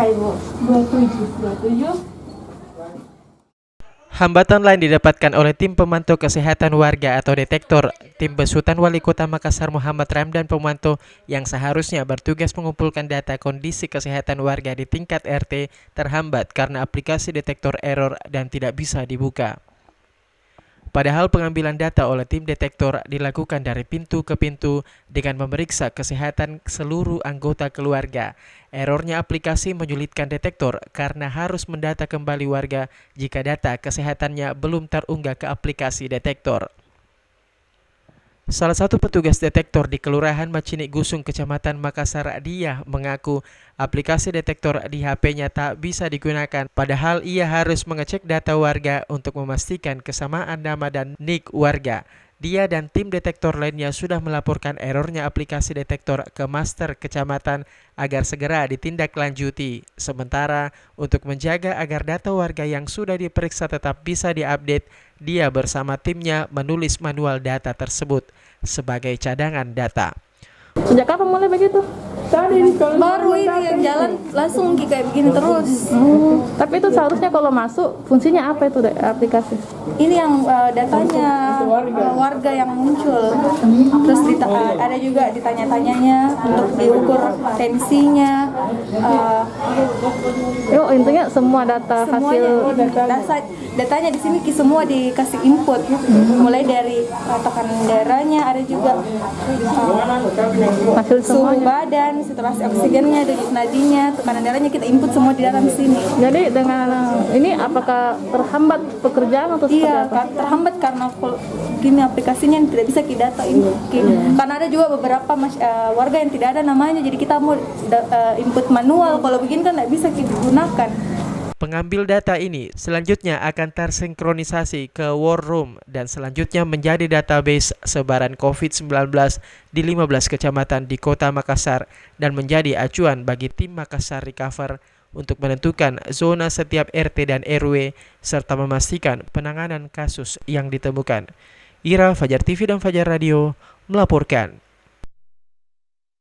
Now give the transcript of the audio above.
Ibu. 27. Hambatan lain didapatkan oleh tim pemantau kesehatan warga atau detektor tim besutan Wali Kota Makassar Muhammad Ramdan Pemanto yang seharusnya bertugas mengumpulkan data kondisi kesehatan warga di tingkat RT terhambat karena aplikasi detektor error dan tidak bisa dibuka. Padahal pengambilan data oleh tim detektor dilakukan dari pintu ke pintu dengan memeriksa kesehatan seluruh anggota keluarga. Errornya aplikasi menyulitkan detektor karena harus mendata kembali warga jika data kesehatannya belum terunggah ke aplikasi detektor. Salah satu petugas detektor di Kelurahan Macinik Gusung, Kecamatan Makassar, Diah, mengaku aplikasi detektor di HP-nya tak bisa digunakan, padahal ia harus mengecek data warga untuk memastikan kesamaan nama dan nik warga. Dia dan tim detektor lainnya sudah melaporkan errornya aplikasi detektor ke Master Kecamatan agar segera ditindaklanjuti. Sementara untuk menjaga agar data warga yang sudah diperiksa tetap bisa diupdate, dia bersama timnya menulis manual data tersebut sebagai cadangan data. Sejak kapan mulai begitu? Baru ini yang jalan langsung kayak begini terus. Tapi itu seharusnya kalau masuk fungsinya apa itu aplikasi? Ini yang datanya warga yang muncul. Terus ada juga ditanya-tanyanya untuk diukur tensinya. Intinya semua data hasil datanya di sini semua dikasih input. Mulai dari tekanan darahnya, ada juga hasil suhu semuanya. badan, saturasi oksigennya, denyut nadinya, tekanan darahnya kita input semua di dalam sini. Jadi dengan ini apakah terhambat pekerjaan atau seperti Iya, apa? terhambat karena gini aplikasinya yang tidak bisa kita data input. Karena ada juga beberapa warga yang tidak ada namanya, jadi kita mau input manual. Kalau begini kan tidak bisa kita gunakan. Pengambil data ini selanjutnya akan tersinkronisasi ke War Room dan selanjutnya menjadi database sebaran COVID-19 di 15 kecamatan di Kota Makassar dan menjadi acuan bagi tim Makassar Recover untuk menentukan zona setiap RT dan RW serta memastikan penanganan kasus yang ditemukan. Ira, Fajar TV dan Fajar Radio melaporkan.